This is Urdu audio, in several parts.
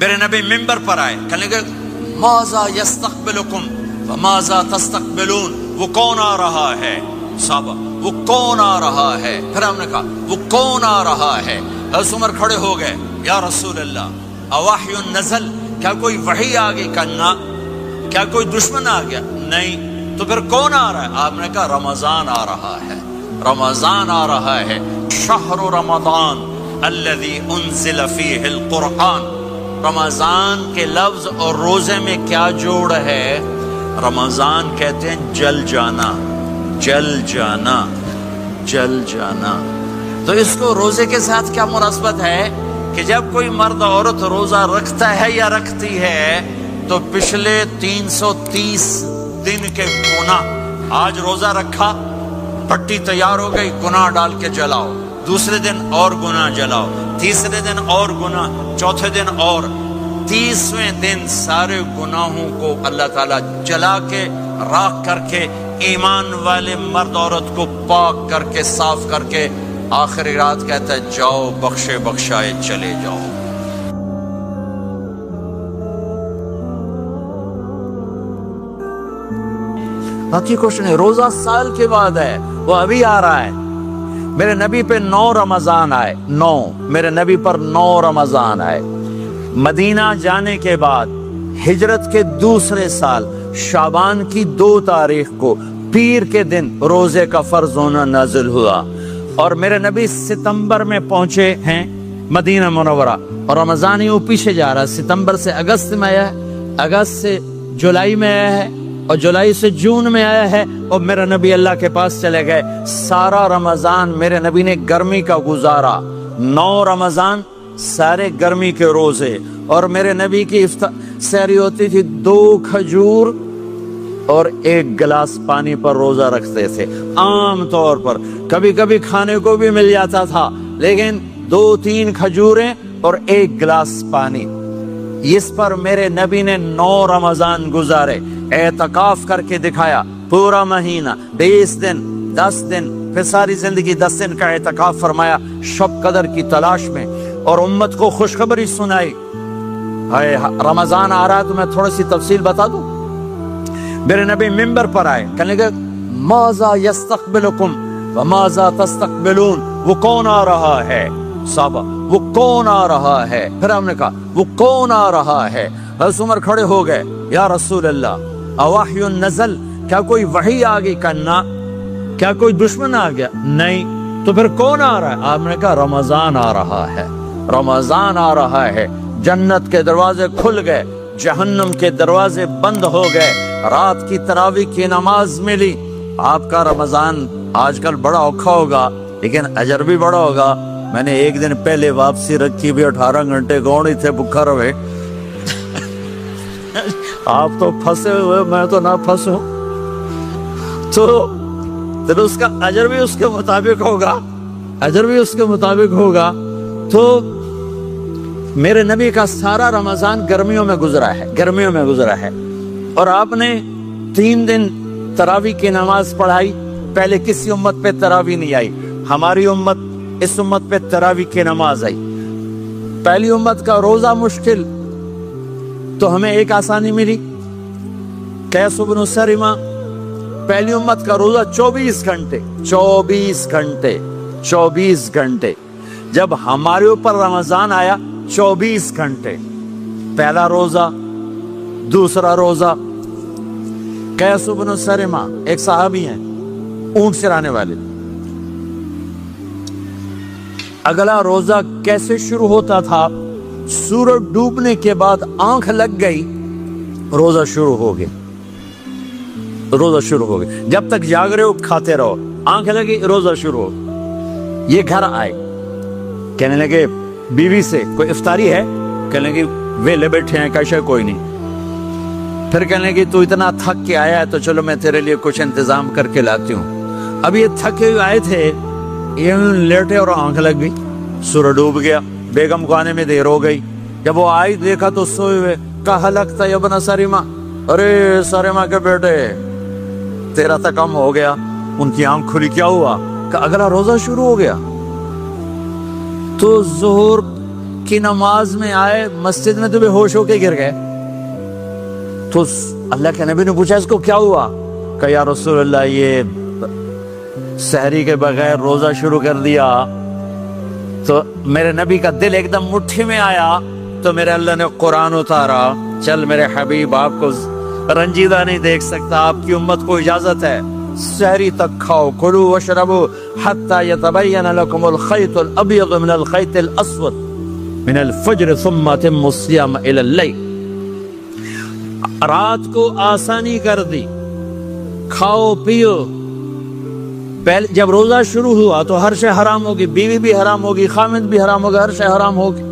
میرے نبی ممبر پر آئے، کہنے لگے ماذا یستقبلکم وماذا تستقبلون، وہ کون آ رہا ہے؟ صحابہ وہ کون آ رہا ہے؟ پھر ہم نے کہا وہ کون آ رہا ہے؟ حضرت عمر کھڑے ہو گئے، یا رسول اللہ اوحی نزل، کیا کوئی وحی آ گئی؟ کہنا کیا کوئی دشمن آ گیا؟ نہیں، تو پھر کون آ رہا ہے؟ آپ نے کہا رمضان آ رہا ہے، رمضان آ رہا ہے، شہر رمضان الذی انزل فیہ القرآن۔ رمضان کے لفظ اور روزے میں کیا جوڑ ہے؟ رمضان کہتے ہیں جل جانا، جل جانا، جل جانا۔ تو اس کو روزے کے ساتھ کیا مناسبت ہے کہ جب کوئی مرد عورت روزہ رکھتا ہے یا رکھتی ہے تو پچھلے 330 دن کے گناہ، آج روزہ رکھا، پٹی تیار ہو گئی، گناہ ڈال کے جلاؤ، دوسرے دن اور گناہ جلاؤ، تیسرے دن اور گناہ، چوتھے دن اور، 30ویں دن سارے گناہوں کو اللہ تعالیٰ جلا کے راکھ کر کے ایمان والے مرد عورت کو پاک کر کے صاف کر کے آخری رات کہتا ہے جاؤ بخشے بخشائے چلے جاؤ۔ باقی کچھ نہیں، روزہ سال کے بعد ہے، وہ ابھی آ رہا ہے۔ میرے نبی پہ 9 رمضان آئے، 9 میرے نبی پر 9 رمضان آئے۔ مدینہ جانے کے بعد ہجرت کے دوسرے سال شعبان کی 2 تاریخ کو پیر کے دن روزے کا فرض ہونا نازل ہوا، اور میرے نبی ستمبر میں پہنچے ہیں مدینہ منورہ، اور رمضان یوں پیچھے جا رہا ہے، ستمبر سے اگست میں آیا ہے، اگست سے جولائی میں آیا ہے، اور جولائی سے جون میں آیا ہے، اور میرے نبی اللہ کے پاس چلے گئے۔ سارا رمضان میرے نبی نے گرمی کا گزارا، 9 رمضان سارے گرمی کے روزے، اور میرے نبی کی سحری ہوتی تھی 2 کھجور اور 1 گلاس پانی پر روزہ رکھتے تھے عام طور پر، کبھی کبھی کھانے کو بھی مل جاتا تھا، لیکن 2-3 کھجوریں اور 1 گلاس پانی، اس پر میرے نبی نے 9 رمضان گزارے، اعتکاف کر کے دکھایا، پورا مہینہ 20 دن 10 دن، پھر ساری زندگی 10 دن کا اعتکاف فرمایا شب قدر کی تلاش میں، اور امت کو خوشخبری سنائی۔ رمضان آ رہا ہے تو میں تھوڑی سی تفصیل بتا دوں۔ میرے نبی ممبر پر آئے، کہنے لگے ماذا یستقبلکم وماذا تستقبلون، وہ کون آ رہا ہے؟ صحابہ وہ کون آ رہا ہے؟ پھر ہم نے کہا وہ کون آ رہا ہے؟ حضرت عمر کھڑے ہو گئے، یا رسول اللہ اوحی نزل، کیا کوئی وحی آ گئی؟ کہنا کیا کوئی دشمن آ گیا؟ نہیں، تو پھر کون آ رہا ہے؟ آپ نے کہا رمضان آ رہا ہے، رمضان آ رہا ہے، جنت کے دروازے کھل گئے، جہنم کے دروازے بند ہو گئے، رات کی تراویح کی نماز ملی۔ آپ کا رمضان آج کل بڑا اوکھا ہوگا لیکن اجر بھی بڑا ہوگا۔ میں نے 1 دن پہلے واپسی رکھی بھی، 18 گھنٹے گون ہی تھے بکھا رہے۔ آپ تو پھنسے ہوئے، میں تو نہ پھنسوں، تو اس کا اجر بھی اس کے مطابق ہوگا، اجر بھی اس کے مطابق ہوگا۔ تو میرے نبی کا سارا رمضان گرمیوں میں گزرا ہے، گرمیوں میں گزرا ہے، اور آپ نے 3 دن تراویح کی نماز پڑھائی۔ پہلے کسی امت پہ تراویح نہیں آئی، ہماری امت، اس امت پہ تراویح کی نماز آئی۔ پہلی امت کا روزہ مشکل، تو ہمیں ایک آسانی ملی، قیس بن سرمہ۔ پہلی امت کا روزہ 24 گھنٹے، 24 گھنٹے، 24 گھنٹے۔ جب ہمارے اوپر رمضان آیا 24 گھنٹے، پہلا روزہ، دوسرا روزہ۔ قیس بن سرمہ ایک صحابی ہیں، اونٹ چرانے والے۔ اگلا روزہ کیسے شروع ہوتا تھا؟ سورج ڈوبنے کے بعد آنکھ لگ گئی، روزہ شروع ہو گیا، روزہ شروع ہو گیا۔ جب تک جاگ رہے ہو کھاتے رہو، آنکھ لگی روزہ شروع ہو۔ یہ گھر آئے، کہنے لگے بیوی سے کوئی افطاری ہے؟ کہنے لگے ویلے بیٹھے ہیں، کیسے کوئی نہیں۔ پھر کہنے لگے تو اتنا تھک کے آیا ہے تو چلو میں تیرے لیے کچھ انتظام کر کے لاتی ہوں۔ اب یہ تھکے ہوئے آئے تھے، یہ لیٹے اور آنکھ لگ گئی، سورج ڈوب گیا، بیگم کو آنے میں دیر ہو گئی۔ جب وہ آئی دیکھا تو سوئے ہوئے، کہا لگتا ہے ابن سرمہ، ارے سرمہ کے بیٹے تیرا تو کم ہو گیا۔ ان کی آنکھ کھلی، کیا ہوا؟ کہ اگلا روزہ شروع ہو گیا۔ تو ظہر کی نماز میں آئے, مسجد میں تو بے ہوش ہو کے گر گئے. تو اللہ کے نبی نے پوچھا اس کو کیا ہوا؟ کہ یا رسول اللہ یہ سحری کے بغیر روزہ شروع کر دیا. تو میرے نبی کا دل ایک دم مٹھی میں آیا, تو میرے اللہ نے قرآن اتارا, چل میرے حبیب آپ کو رنجیدہ نہیں دیکھ سکتا, آپ کی امت کو اجازت ہے سحری تک کھاؤ, کلوا واشربوا حتی یتبین لکم الخیط الابیض من الخیط الاسود من الفجر ثم اتموا الصیام الی اللیل. رات کو آسانی کر دی, کھاؤ پیو. پہلے جب روزہ شروع ہوا تو ہر شے حرام ہوگی, بیوی بھی حرام ہوگی, خامد بھی حرام ہوگا, ہر شے حرام ہوگی.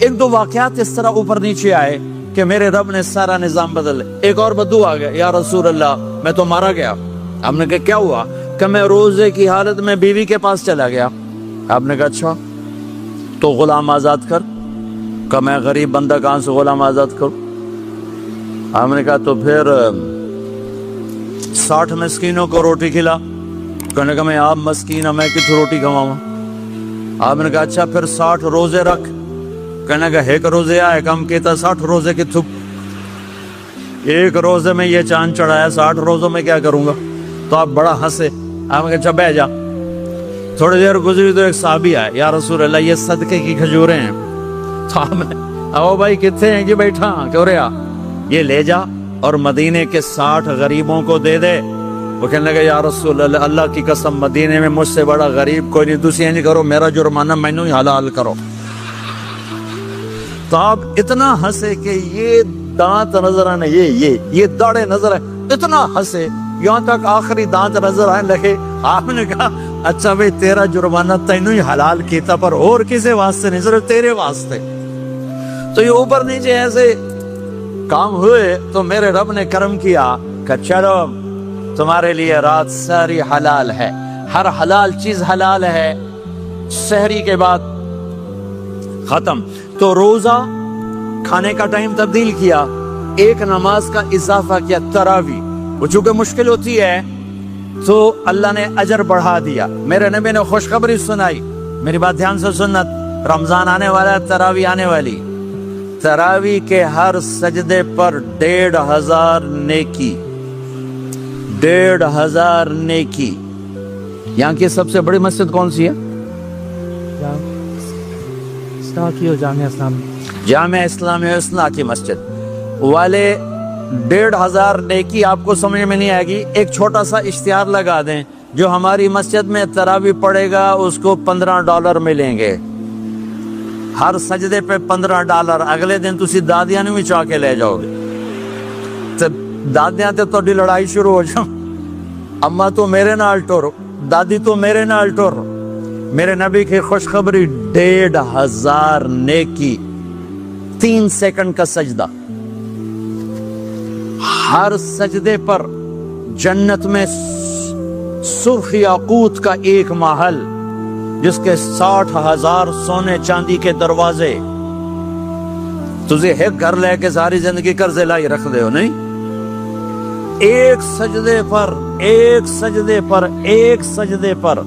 ایک دو واقعات اس طرح اوپر نیچے آئے کہ میرے رب نے سارا نظام بدل. ایک اور بدو آ گیا, یا رسول اللہ میں تو مارا گیا. ہم نے کہا کیا ہوا؟ کہ میں روزے کی حالت میں بیوی کے پاس چلا گیا. آپ نے کہا اچھا تو غلام آزاد کر. کہ میں غریب بندہ کہاں سے غلام آزاد کروں؟ ہم نے کہا تو پھر 60 مسکینوں کو روٹی کھلا. کہنے کا میں آپ مسکین میں کتوں روٹی کھواؤں؟ آپ نے کہا اچھا پھر 60 روزے رکھ. کہنے کا ایک روزے آئے کم کہتا 60 روزے کی تھپ, ایک روزے میں یہ چاند چڑھایا, 60 روزوں میں کیا کروں گا؟ تو آپ بڑا ہنسے. آپ نے کہا اچھا بہ جا. تھوڑی دیر گزری تو ایک صحابی آئے, یا رسول اللہ یہ صدقے کی کھجوریں ہیں. تو آپ نے او بھائی کتنے ہیں؟ کہ بیٹھا کیوں رہا, یہ لے جا اور مدینے کے 60 غریبوں کو دے دے. وہ کہنے لگا یا رسول اللہ, اللہ کی قسم مدینے میں مجھ سے بڑا غریب کوئی نہیں, دوسری نہیں کرو, میرا جرمانہ مینوں ہی حلال کرو. تو آپ اتنا ہنسے کہ یہ دانت نظر آنے, یہ داڑے نظر آئے, اتنا ہنسے یہاں تک آخری دانت نظر آنے لگے. آپ نے کہا اچھا بھئی تیرا جرمانہ تینوں ہی حلال کیتا, پر اور کسی واسطے نہیں, صرف تیرے واسطے. تو یہ اوپر نیچے ایسے کام ہوئے تو میرے رب نے کرم کیا کہ چلو تمہارے لیے رات ساری حلال ہے, ہر حلال چیز حلال ہے. سحری کے بعد ختم. تو روزہ کھانے کا ٹائم تبدیل کیا, ایک نماز کا اضافہ کیا, تراویح. وہ چونکہ مشکل ہوتی ہے تو اللہ نے اجر بڑھا دیا. میرے نبی نے خوشخبری سنائی, میری بات دھیان سے سننا, رمضان آنے والا ہے, تراویح آنے والی. تراویح کے ہر سجدے پر 1500 نیکی, 1500 نیکی. یہاں کی سب سے بڑی مسجد کون سی ہے؟ جامعہ اسلامی اسنا کی مسجد والے. 1500 نیکی آپ کو سمجھ میں نہیں آئے گی. ایک چھوٹا سا اشتہار لگا دیں, جو ہماری مسجد میں تراویح پڑے گا اس کو $15 ملیں گے, ہر سجدے پہ $15. اگلے دن تسی دادیاں نہیں چاہ کے لے جاؤ گے. دادیاں تے تھوڑی لڑائی شروع ہو جاؤ, اما تو میرے نال ٹور, دادی تو میرے نال ٹور. میرے نبی کی خوشخبری 1500 نیکی, 3 سیکنڈ کا سجدہ. ہر سجدے پر جنت میں سرخ یاقوت کا ایک محل, جس کے 60,000 سونے چاندی کے دروازے. تجھے ایک گھر لے کے ساری زندگی قرضے لائی رکھ دے ہو نہیں. ایک سجدے پر, ایک سجدے پر, ایک سجدے پر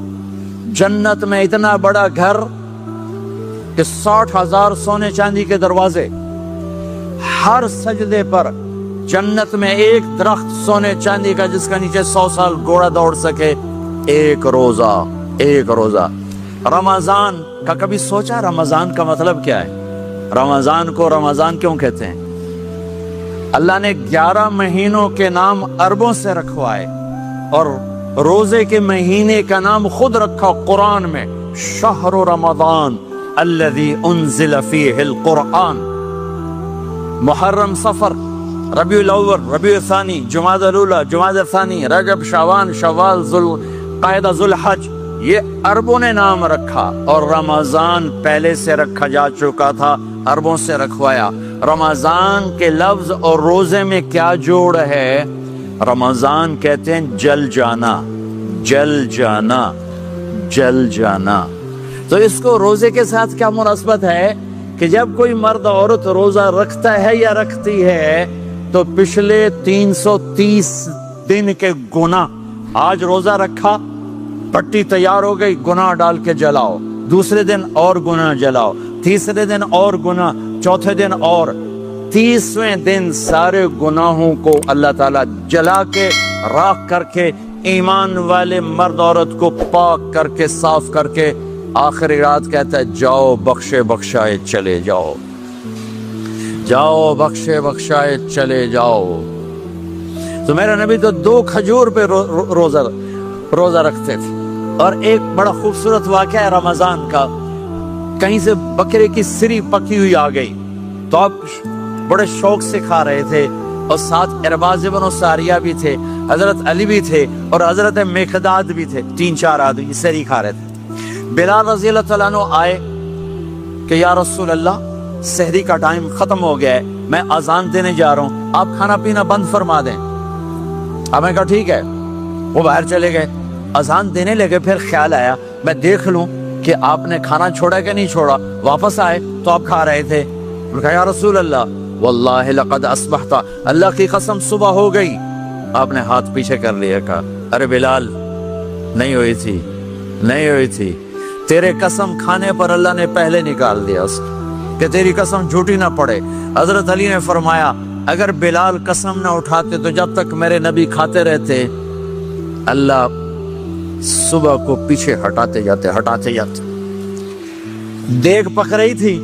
جنت میں اتنا بڑا گھر کہ 60,000 سونے چاندی کے دروازے. ہر سجدے پر جنت میں ایک درخت سونے چاندی کا جس کا نیچے 100 سال گھوڑا دوڑ سکے. ایک روزہ, ایک روزہ. رمضان کا کبھی سوچا رمضان کا مطلب کیا ہے؟ رمضان کو رمضان کیوں کہتے ہیں؟ اللہ نے 11 مہینوں کے نام عربوں سے رکھوائے, اور روزے کے مہینے کا نام خود رکھا قرآن میں, شہر رمضان الذی انزل فیہ القرآن. محرم, صفر, ربیع الاول, ربیع الثانی, جمادی الاولی, جمادی الثانی, رجب, شعبان, شوال, ذوالقعدہ, ذوالحج, یہ عربوں نے نام رکھا. اور رمضان پہلے سے رکھا جا چکا تھا, عربوں سے رکھوایا. رمضان کے لفظ اور روزے میں کیا جوڑ ہے؟ رمضان کہتے ہیں جل جانا, جل جانا, جل جانا. تو اس کو روزے کے ساتھ کیا مناسبت ہے کہ جب کوئی مرد عورت روزہ رکھتا ہے یا رکھتی ہے تو پچھلے 330 دن کے گناہ, آج روزہ رکھا, پٹی تیار ہو گئی, گناہ ڈال کے جلاؤ, دوسرے دن اور گناہ جلاؤ, تیسرے دن اور گناہ، چوتھے دن اور، 30ویں دن سارے گناہوں کو اللہ تعالیٰ جلا کے راکھ کر کے ایمان والے مرد عورت کو پاک کر کے صاف کر کے آخری رات کہتا ہے جاؤ بخشے بخشائے چلے جاؤ، جاؤ بخشے بخشائے چلے جاؤ۔ تو میرا نبی تو 2 کھجور پہ روزہ رکھتے تھے۔ اور ایک بڑا خوبصورت واقعہ ہے رمضان کا، کہیں سے بکرے کی سری پکی ہوئی آ گئی تو آپ بڑے شوق سے کھا رہے تھے، اور ساتھ ارباز بن ساریہ بھی تھے، حضرت علی بھی تھے اور حضرت مقداد بھی تھے، 3-4 آدمی سری کھا رہے تھے۔ بلال رضی اللہ تعالیٰ عنہ آئے کہ یا رسول اللہ سحری کا ٹائم ختم ہو گیا ہے، میں اذان دینے جا رہا ہوں، آپ کھانا پینا بند فرما دیں۔ اب میں کہا ٹھیک ہے، وہ باہر چلے گئے، اذان دینے لگے، پھر خیال آیا میں دیکھ لوں کہ آپ نے کھانا چھوڑا کہ نہیں چھوڑا، واپس آئے تو آپ کھا رہے تھے۔ میں کہا یا رسول اللہ واللہ لقد اصبحت، اللہ کی قسم صبح ہو گئی۔ آپ نے ہاتھ پیچھے کر لیا، کہا ارے بلال نہیں ہوئی تھی، نہیں ہوئی تھی، تیرے قسم کھانے پر اللہ نے پہلے نکال دیا اس کہ تیری قسم جھوٹی نہ پڑے۔ حضرت علی نے فرمایا اگر بلال قسم نہ اٹھاتے تو جب تک میرے نبی کھاتے رہتے اللہ صبح کو پیچھے ہٹاتے جاتے۔ دیگ پک رہی تھی،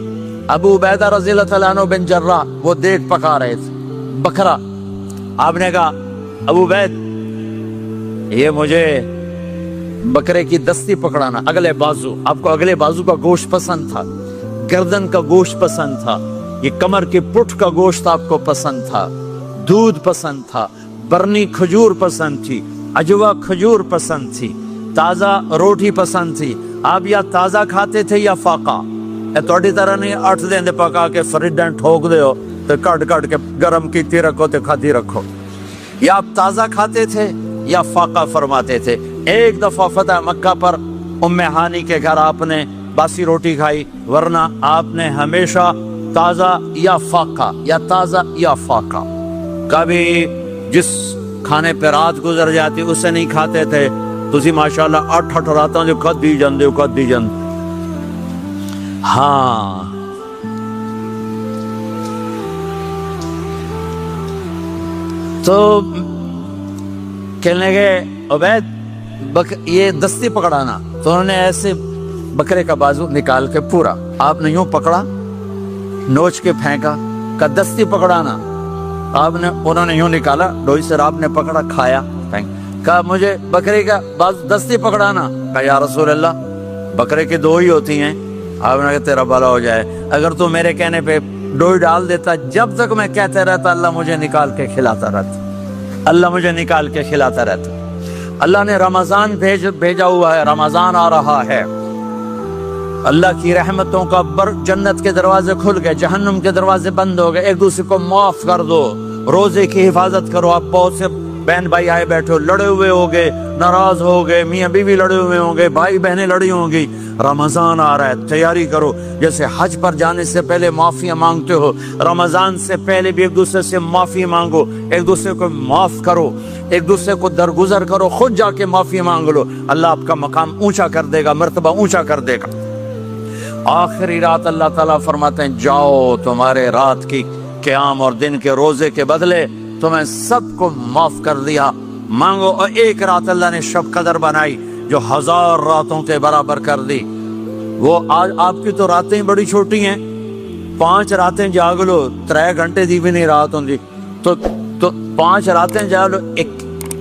ابو عبیدہ رضی اللہ تعالیٰ عنہ بن جراح وہ دیگ پکا رہے تھے، بکرا۔ آپ نے کہا ابو عبید یہ مجھے بکرے کی دستی پکڑانا، اگلے بازو، آپ کو اگلے بازو کا گوشت پسند تھا، گردن کا گوشت پسند تھا، یہ کمر کی پٹھ کا گوشت آپ کو پسند تھا، دودھ پسند تھا، برنی کھجور پسند تھی، اجوا کھجور پسند تھی، تازہ روٹی پسند تھی۔ آپ یا تازہ کھاتے تھے یا فاقہ، توڑی طرح نہیں 8 دن پکا کے فریڈن ٹھوک دے ہو تو کٹ کے گرم کیتی رکھو تو کھاتی رکھو، یا آپ تازہ کھاتے تھے یا فاقہ فرماتے تھے۔ ایک دفعہ فتح مکہ پر ام ہانی کے گھر آپ نے باسی روٹی کھائی، ورنہ آپ نے ہمیشہ تازہ یا فاقہ یا تازہ یا فاقہ، کبھی جس کھانے پہ رات گزر جاتی اسے نہیں کھاتے تھے۔ تسی ماشاءاللہ 8 راتاں جو کھدی جاندے ہاں۔ تو کہنے لگے عبید یہ دستی پکڑانا، تو انہوں نے ایسے بکرے کا بازو نکال کے پورا آپ نے یوں پکڑا، نوچ کے پھینکا، کا دستی پکڑانا، آپ نے انہوں نے یوں نکالا ڈوئی سے، آپ نے پکڑا کھایا، کہا مجھے بکرے کا بازو دستی پکڑانا، کہا یا رسول اللہ بکرے کی 2 ہی ہوتی ہیں۔ آپ نے کہا تیرا بھلا ہو جائے، اگر تو میرے کہنے پہ ڈوئی ڈال دیتا، جب تک میں کہتے رہتا اللہ مجھے نکال کے کھلاتا رہتا، اللہ مجھے نکال کے کھلاتا رہتا۔ اللہ نے رمضان بھیجا ہوا ہے، رمضان آ رہا ہے، اللہ کی رحمتوں کا جنت کے دروازے کھل گئے، جہنم کے دروازے بند ہو گئے، ایک دوسرے کو معاف کر دو، روزے کی حفاظت کرو۔ آپ بہت سے بہن بھائی آئے بیٹھے ہو، لڑے ہوئے ہوگے، ناراض ہو گئے، میاں بیوی لڑے ہوئے ہوں گے، بھائی بہنیں لڑی ہوں گی، رمضان آ رہا ہے، تیاری کرو۔ جیسے حج پر جانے سے پہلے معافیاں مانگتے ہو، رمضان سے پہلے بھی ایک دوسرے سے معافی مانگو، ایک دوسرے کو معاف کرو، ایک دوسرے کو درگزر کرو، خود جا کے معافی مانگ لو، اللہ آپ کا مقام اونچا کر دے گا، مرتبہ اونچا کر دے گا۔ آخری رات اللہ تعالیٰ فرماتے ہیں جاؤ، تمہارے رات کی قیام اور دن کے روزے کے بدلے تمہیں سب کو معاف کر دیا، مانگو۔ اور ایک رات اللہ نے شب قدر بنائی جو 1000 راتوں کے برابر کر دی۔ وہ آج آپ کی تو راتیں بڑی چھوٹی ہیں، 5 راتیں جاگ لو، 3 گھنٹے دی بھی نہیں رات ہوں دی، تو 5 راتیں جاگ لو،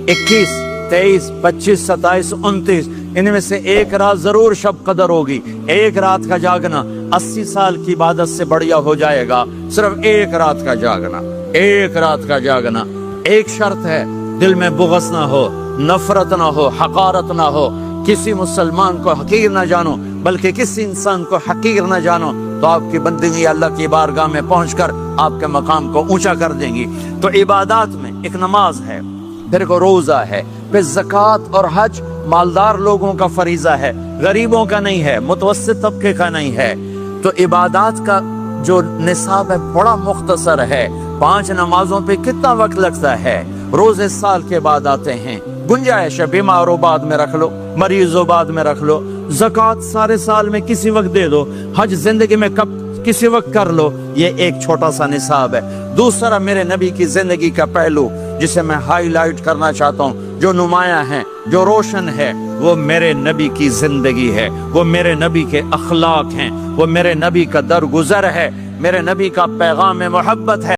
21 23 25 27 29، ان میں سے ایک رات ضرور شب قدر ہوگی۔ ایک رات کا جاگنا 80 سال کی عبادت سے بڑھیا ہو جائے گا، صرف ایک رات کا جاگنا، ایک رات کا جاگنا۔ ایک شرط ہے، دل میں بغض نہ ہو، نفرت نہ ہو، حقارت نہ ہو، کسی مسلمان کو حقیر نہ جانو، بلکہ کسی انسان کو حقیر نہ جانو، تو آپ کی بندگی اللہ کی بارگاہ میں پہنچ کر آپ کے مقام کو اونچا کر دیں گی۔ تو عبادات میں ایک نماز ہے، پھر ایک روزہ ہے، پھر زکوٰۃ اور حج مالدار لوگوں کا فریضہ ہے، غریبوں کا نہیں ہے، متوسط طبقے کا نہیں ہے۔ تو عبادات کا جو نصاب ہے بڑا مختصر ہے۔ 5 نمازوں پہ کتنا وقت لگتا ہے؟ روزے سال کے بعد آتے ہیں، گنجائش ہے، بیمار ہو بعد میں رکھ لو، مریض ہو بعد میں رکھ لو، زکوٰۃ سارے سال میں کسی وقت دے دو، حج زندگی میں کب کسی وقت کر لو، یہ ایک چھوٹا سا نصاب ہے۔ دوسرا میرے نبی کی زندگی کا پہلو جسے میں ہائی لائٹ کرنا چاہتا ہوں، جو نمایاں ہے، جو روشن ہے، وہ میرے نبی کی زندگی ہے، وہ میرے نبی کے اخلاق ہیں، وہ میرے نبی کا درگزر ہے، میرے نبی کا پیغام محبت ہے۔